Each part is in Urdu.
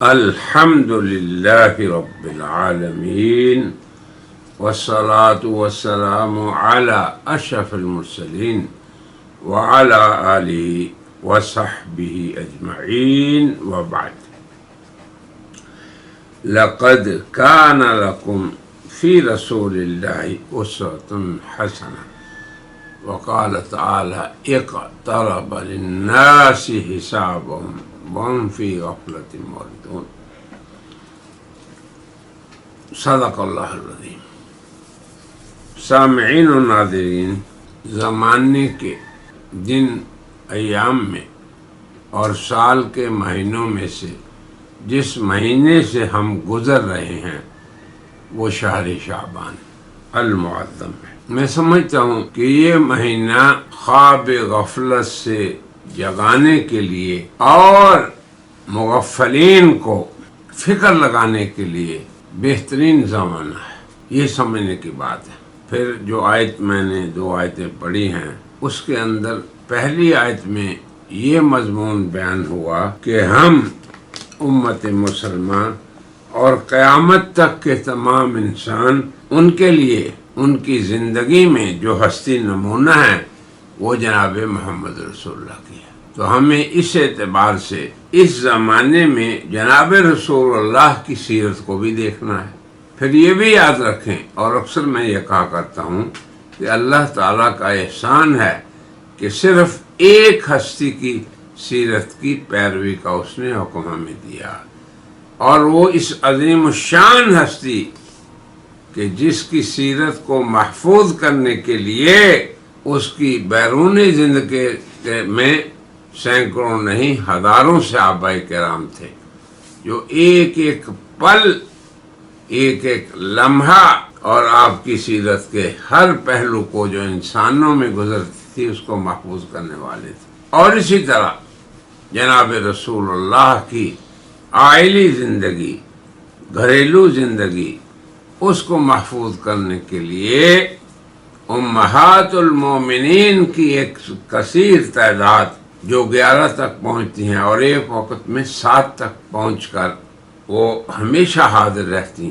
الحمد لله رب العالمين والصلاة والسلام على أشرف المرسلين وعلى آله وصحبه أجمعين وبعد. لقد كان لكم في رسول الله أسوة حسنة وقال تعالى اقترب للناس حسابهم وهم في غفلة معرضون. صدق اللہ العظیم. سامعین و ناظرین، زمانے کے دن ایام میں اور سال کے مہینوں میں سے جس مہینے سے ہم گزر رہے ہیں وہ شہر شعبان المعظم ہے. میں سمجھتا ہوں کہ یہ مہینہ خواب غفلت سے جگانے کے لیے اور مغفلین کو فکر لگانے کے لیے بہترین زمانہ ہے. یہ سمجھنے کی بات ہے. پھر جو آیت میں نے 2 آیتیں پڑھی ہیں اس کے اندر پہلی آیت میں یہ مضمون بیان ہوا کہ ہم امت مسلمہ اور قیامت تک کے تمام انسان ان کے لیے ان کی زندگی میں جو ہستی نمونہ ہے وہ جناب محمد رسول اللہ کی ہے. تو ہمیں اس اعتبار سے اس زمانے میں جناب رسول اللہ کی سیرت کو بھی دیکھنا ہے. پھر یہ بھی یاد رکھیں، اور اکثر میں یہ کہا کرتا ہوں کہ اللہ تعالیٰ کا احسان ہے کہ صرف ایک ہستی کی سیرت کی پیروی کا اس نے حکم ہمیں دیا، اور وہ اس عظیم الشان ہستی کہ جس کی سیرت کو محفوظ کرنے کے لیے اس کی بیرونی زندگی میں سینکڑوں نہیں ہزاروں صحابہ کرام تھے جو ایک ایک پل، ایک ایک لمحہ اور آپ کی سیرت کے ہر پہلو کو جو انسانوں میں گزرتی تھی اس کو محفوظ کرنے والے تھے. اور اسی طرح جناب رسول اللہ کی عائلی زندگی، گھریلو زندگی، اس کو محفوظ کرنے کے لیے امہات المومنین کی ایک کثیر تعداد جو 11 تک پہنچتی ہیں اور ایک وقت میں 7 تک پہنچ کر وہ ہمیشہ حاضر رہتی،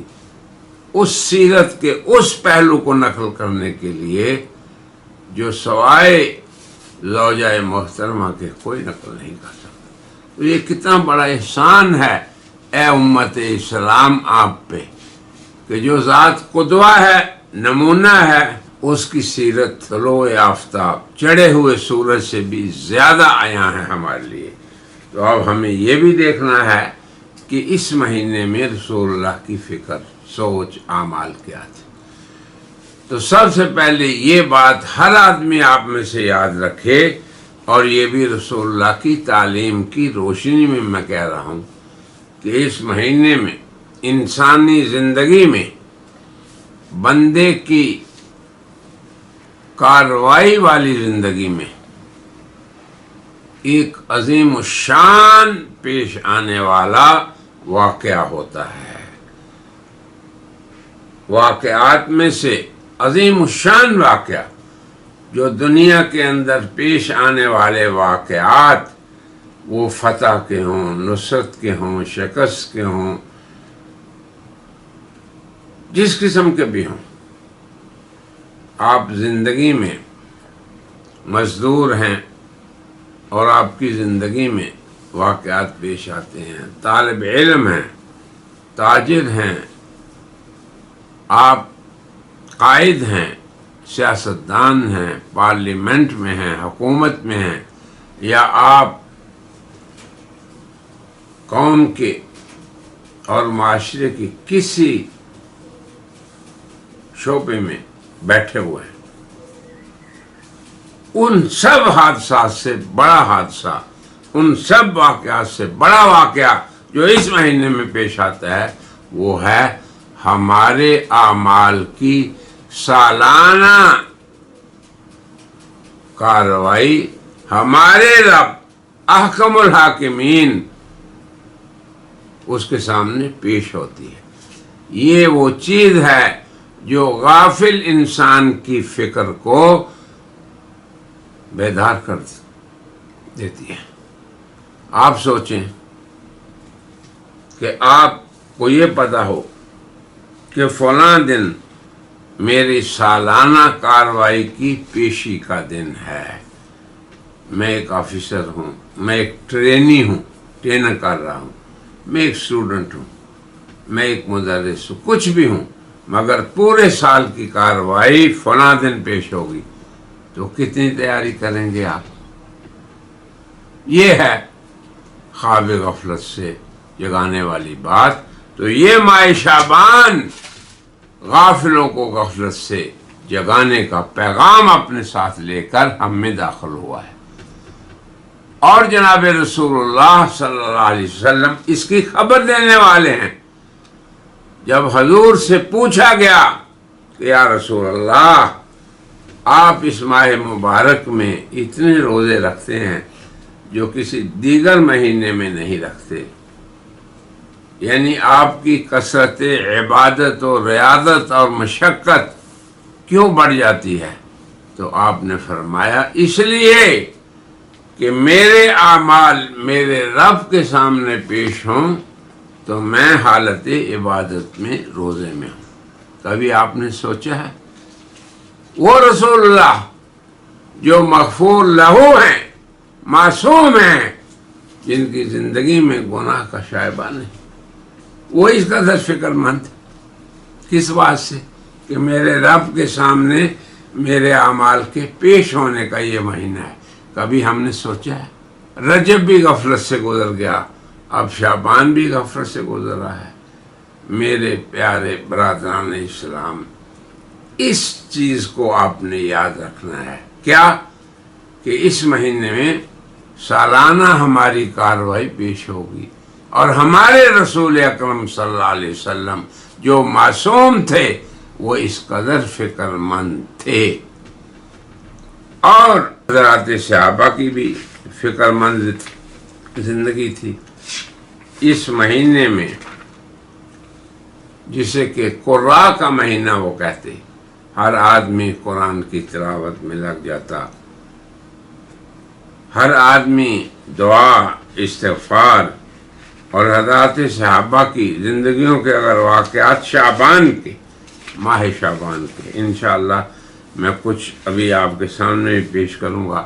اس سیرت کے اس پہلو کو نقل کرنے کے لیے جو سوائے زوجہ محترمہ کے کوئی نقل نہیں کر سکتا. تو یہ کتنا بڑا احسان ہے اے امت اسلام آپ پہ کہ جو ذات قدوہ ہے، نمونہ ہے، اس کی سیرت طلوع آفتاب چڑھے ہوئے سورج سے بھی زیادہ عیاں ہے ہمارے لیے. تو اب ہمیں یہ بھی دیکھنا ہے کہ اس مہینے میں رسول اللہ کی فکر، سوچ، اعمال کیا تھے. تو سب سے پہلے یہ بات ہر آدمی آپ میں سے یاد رکھے، اور یہ بھی رسول اللہ کی تعلیم کی روشنی میں کہہ رہا ہوں کہ اس مہینے میں انسانی زندگی میں بندے کی کارروائی والی زندگی میں ایک عظیم الشان پیش آنے والا واقعہ ہوتا ہے. واقعات میں سے عظیم الشان واقعہ جو دنیا کے اندر پیش آنے والے واقعات، وہ فتح کے ہوں، نصرت کے ہوں، شکست کے ہوں، جس قسم کے بھی ہوں. آپ زندگی میں مزدور ہیں اور آپ کی زندگی میں واقعات پیش آتے ہیں. طالب علم ہیں، تاجر ہیں، آپ قائد ہیں، سیاستدان ہیں، پارلیمنٹ میں ہیں، حکومت میں ہیں، یا آپ قوم کے اور معاشرے کی کسی شعبے میں بیٹھے ہوئے ہیں. ان سب حادثات سے بڑا حادثہ، ان سب واقعات سے بڑا واقعہ جو اس مہینے میں پیش آتا ہے وہ ہے ہمارے اعمال کی سالانہ کارروائی. ہمارے رب احکم الحاکمین اس کے سامنے پیش ہوتی ہے. یہ وہ چیز ہے جو غافل انسان کی فکر کو بیدار کر دیتی ہے. آپ سوچیں کہ آپ کو یہ پتہ ہو کہ فلاں دن میری سالانہ کارروائی کی پیشی کا دن ہے. میں ایک آفیسر ہوں، میں ایک ٹرینی ہوں، ٹرینر کر رہا ہوں، میں ایک اسٹوڈنٹ ہوں، میں ایک مدرس ہوں، کچھ بھی ہوں، مگر پورے سال کی کارروائی فلاں دن پیش ہوگی تو کتنی تیاری کریں گے آپ؟ یہ ہے خواب غفلت سے جگانے والی بات. تو یہ ماہ شعبان غافلوں کو غفلت سے جگانے کا پیغام اپنے ساتھ لے کر ہم میں داخل ہوا ہے. اور جناب رسول اللہ صلی اللہ علیہ وسلم اس کی خبر دینے والے ہیں. جب حضور سے پوچھا گیا کہ یا رسول اللہ آپ اس ماہ مبارک میں اتنے روزے رکھتے ہیں جو کسی دیگر مہینے میں نہیں رکھتے، یعنی آپ کی کثرت عبادت و ریاضت اور مشقت کیوں بڑھ جاتی ہے؟ تو آپ نے فرمایا اس لیے کہ میرے اعمال میرے رب کے سامنے پیش ہوں تو میں حالت عبادت میں روزے میں ہوں. کبھی آپ نے سوچا ہے وہ رسول اللہ جو مغفور لہو ہیں، معصوم ہیں، جن کی زندگی میں گناہ کا شائبہ نہیں، وہ اس قدر فکر مند کس بات سے کہ میرے رب کے سامنے میرے اعمال کے پیش ہونے کا یہ مہینہ ہے؟ کبھی ہم نے سوچا ہے؟ رجب بھی غفلت سے گزر گیا، اب شعبان بھی غفلت سے گزر رہا ہے. میرے پیارے برادران اسلام، اس چیز کو آپ نے یاد رکھنا ہے. کیا کہ اس مہینے میں سالانہ ہماری کارروائی پیش ہوگی، اور ہمارے رسول اکرم صلی اللہ علیہ وسلم جو معصوم تھے وہ اس قدر فکر مند تھے. اور حضرات صحابہ کی بھی فکر مند زندگی تھی. اس مہینے میں جسے کہ قرآ کا مہینہ وہ کہتے، ہر آدمی قرآن کی تلاوت میں لگ جاتا، ہر آدمی دعا، استغفار، اور حضرات صحابہ کی زندگیوں کے اگر واقعات شعبان کے، ماہ شعبان کے، انشاءاللہ میں کچھ ابھی آپ کے سامنے بھی پیش کروں گا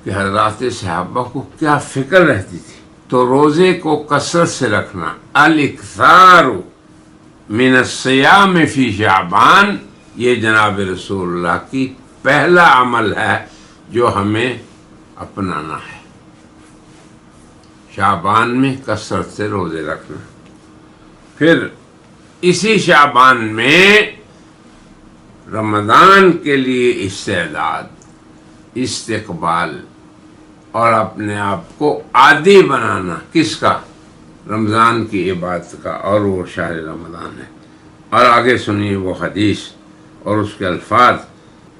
کہ حضرات صحابہ کو کیا فکر رہتی تھی. تو روزے کو کثرت سے رکھنا، الاکثار من الصیام فی شعبان، یہ جناب رسول اللہ کی پہلا عمل ہے جو ہمیں اپنانا ہے. شعبان میں کثرت سے روزے رکھنا. پھر اسی شعبان میں رمضان کے لیے استعداد، استقبال، اور اپنے آپ کو عادی بنانا. کس کا؟ رمضان کی عبادت کا، اور وہ شہر رمضان ہے. اور آگے سنیے وہ حدیث اور اس کے الفاظ.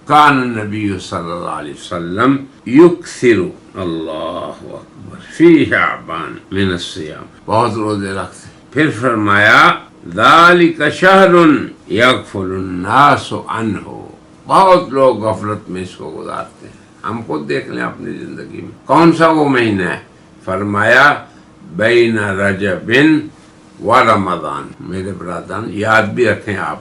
کان النبی صلی اللہ علیہ وسلم یکثر، اللہ اکبر، فی شعبان من الصیام، بہت روزے رکھتے. پھر فرمایا ذالک شہر یغفل الناس عنہ، بہت لوگ غفلت میں اس کو گزارتے ہیں. ہم خود دیکھ لیں اپنی زندگی میں کون سا وہ مہینہ ہے. فرمایا بین رجب و رمضان. میرے برادران یاد بھی رکھیں آپ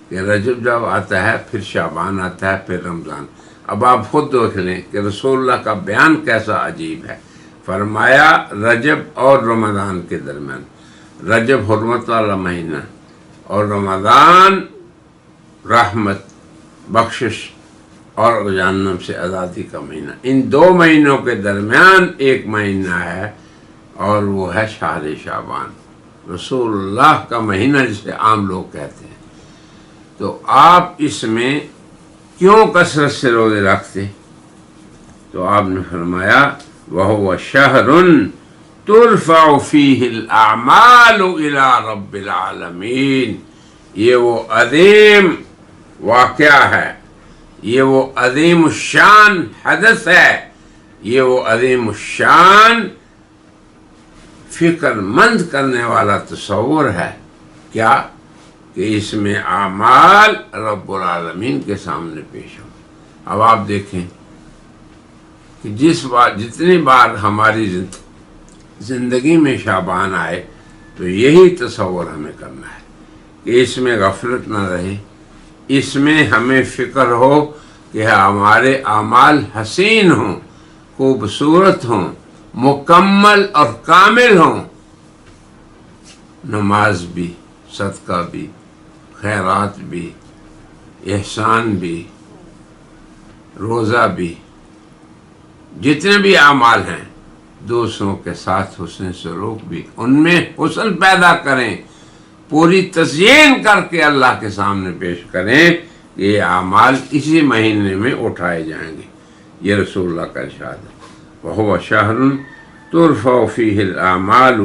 کہ رجب جب آتا ہے پھر شعبان آتا ہے پھر رمضان. اب آپ خود دیکھ لیں کہ رسول اللہ کا بیان کیسا عجیب ہے. فرمایا رجب اور رمضان کے درمیان، رجب حرمت والا مہینہ اور رمضان رحمت، بخشش اور جہنم سے آزادی کا مہینہ. ان دو مہینوں کے درمیان ایک مہینہ ہے اور وہ ہے شہر شعبان، رسول اللہ کا مہینہ جسے عام لوگ کہتے ہیں. تو آپ اس میں کیوں کثرت سے روزے رکھتے؟ تو آپ نے فرمایا وَهُوَ شَهْرٌ تُرْفَعُ فِيهِ الْأَعْمَالُ إِلَىٰ رَبِّ الْعَالَمِينَ. یہ وہ عظیم واقعہ ہے، یہ وہ عظیم الشان حدث ہے، یہ وہ عظیم الشان فکر مند کرنے والا تصور ہے. کیا کہ اس میں اعمال رب العالمین کے سامنے پیش ہو. اب آپ دیکھیں کہ جتنی بار ہماری زندگی میں شعبان آئے تو یہی تصور ہمیں کرنا ہے کہ اس میں غفلت نہ رہے، اس میں ہمیں فکر ہو کہ ہمارے اعمال حسین ہوں، خوبصورت ہوں، مکمل اور کامل ہوں، نماز بھی، صدقہ بھی، خیرات بھی، احسان بھی، روزہ بھی، جتنے بھی اعمال ہیں، دوسروں کے ساتھ حسن سلوک بھی، ان میں حسن پیدا کریں، پوری تزئین کر کے اللہ کے سامنے پیش کریں کہ یہ اعمال اسی مہینے میں اٹھائے جائیں گے۔ یہ رسول اللہ کا ارشاد ہے۔ وَهُوَ شَهْرٌ تُرْفَعُ فِيهِ الْأَعْمَالُ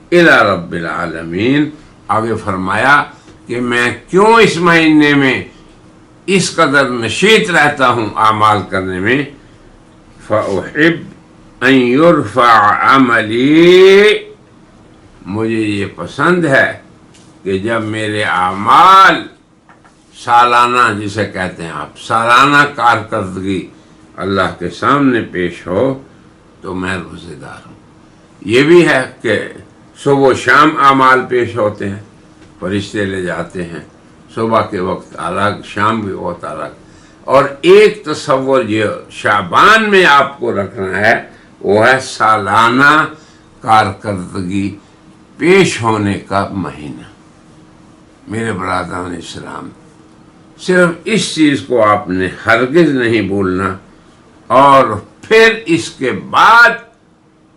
إِلَى رَبِّ الْعَالَمِينَ۔ آگے فرمایا کہ میں کیوں اس مہینے میں اس قدر نشیط رہتا ہوں اعمال کرنے میں، فَأُحِبُّ أَن يُرْفَعَ عَمَلِي، مجھے یہ پسند ہے کہ جب میرے اعمال سالانہ، جسے کہتے ہیں آپ سالانہ کارکردگی اللہ کے سامنے پیش ہو تو میں روزے دار ہوں۔ یہ بھی ہے کہ صبح و شام اعمال پیش ہوتے ہیں، فرشتے لے جاتے ہیں، صبح کے وقت الگ، شام کے وقت الگ۔ اور ایک تصور یہ شعبان میں آپ کو رکھنا ہے، وہ ہے سالانہ کارکردگی پیش ہونے کا مہینہ۔ میرے برادران اسلام، صرف اس چیز کو آپ نے ہرگز نہیں بھولنا، اور پھر اس کے بعد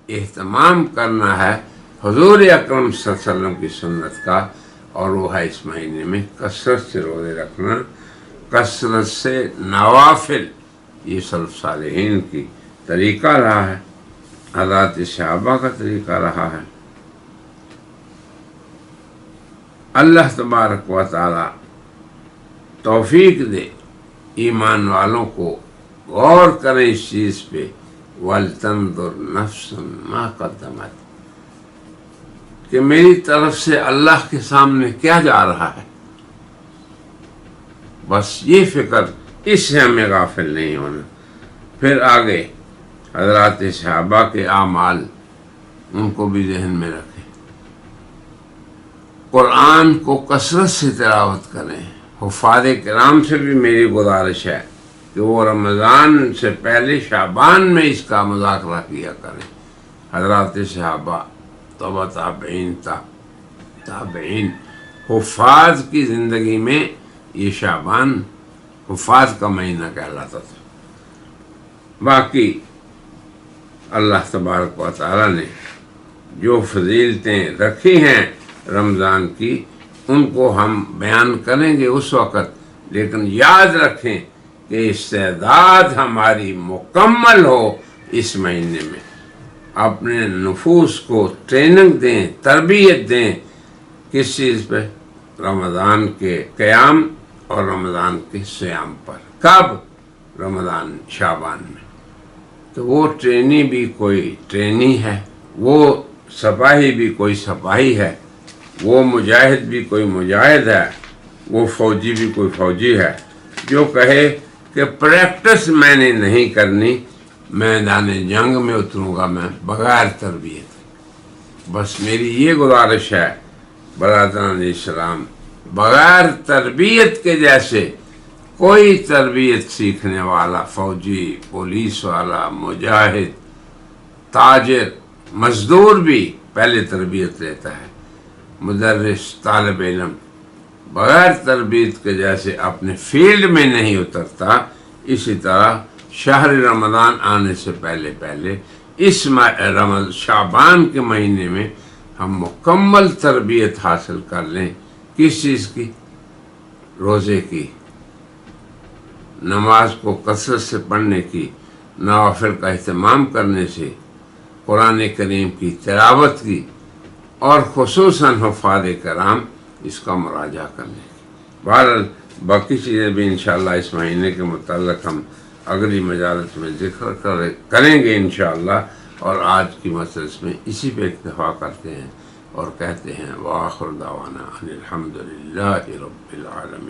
اہتمام کرنا ہے حضور اکرم صلی اللہ علیہ وسلم کی سنت کا، اور وہ ہے اس مہینے میں کثرت سے روزے رکھنا، کثرت سے نوافل۔ یہ سلف صالحین کی طریقہ رہا ہے، حضرات صحابہ کا طریقہ رہا ہے۔ اللہ تبارک و تعالی توفیق دے ایمان والوں کو غور کریں اس چیز پہ، وَلْتَنْظُرْ نَفْسٌ مَا قَدَّمَتْ، کہ میری طرف سے اللہ کے سامنے کیا جا رہا ہے۔ بس یہ فکر، اس سے ہمیں غافل نہیں ہونا۔ پھر آگے حضرات صحابہ کے اعمال، ان کو بھی ذہن میں رکھیں۔ قرآن کو کثرت سے تلاوت کریں۔ حفاظ کرام سے بھی میری گزارش ہے کہ وہ رمضان سے پہلے شعبان میں اس کا مذاکرہ کیا کریں۔ حضرات صحابہ، تبع تابعین، حفاظ کی زندگی میں یہ شعبان حفاظ کا مہینہ کہلاتا تھا۔ باقی اللہ تبارک و تعالی نے جو فضیلتیں رکھی ہیں رمضان کی، ان کو ہم بیان کریں گے اس وقت، لیکن یاد رکھیں کہ استعداد ہماری مکمل ہو اس مہینے میں۔ اپنے نفوس کو ٹریننگ دیں، تربیت دیں، کس چیز پہ؟ رمضان کے قیام اور رمضان کے صیام پر۔ کب؟ رمضان شعبان میں۔ تو وہ ٹرینی بھی کوئی ٹرینی ہے، وہ سپاہی بھی کوئی سپاہی ہے، وہ مجاہد بھی کوئی مجاہد ہے، وہ فوجی بھی کوئی فوجی ہے، جو کہے کہ پریکٹس میں نے نہیں کرنی، میدان جنگ میں اتروں گا میں بغیر تربیت۔ بس میری یہ گزارش ہے برادران اسلام، بغیر تربیت کے جیسے کوئی تربیت سیکھنے والا، فوجی، پولیس والا، مجاہد، تاجر، مزدور بھی پہلے تربیت لیتا ہے، مدرس، طالب علم بغیر تربیت کے جیسے اپنے فیلڈ میں نہیں اترتا، اسی طرح شہر رمضان آنے سے پہلے اس شعبان کے مہینے میں ہم مکمل تربیت حاصل کر لیں۔ کس چیز کی؟ روزے کی، نماز کو کثرت سے پڑھنے کی، نوافل کا اہتمام کرنے سے، قرآن کریم کی تلاوت کی، اور خصوصاً حفاظ کرام اس کا مراجعہ کرنے کی۔ بہرحال باقی چیزیں بھی انشاءاللہ اس مہینے کے متعلق ہم اگلی مجالس میں ذکر کریں گے انشاءاللہ، اور آج کی مجلس میں اسی پہ اکتفا کرتے ہیں اور کہتے ہیں وآخر دعوانا ان الحمدللہ رب العالمین۔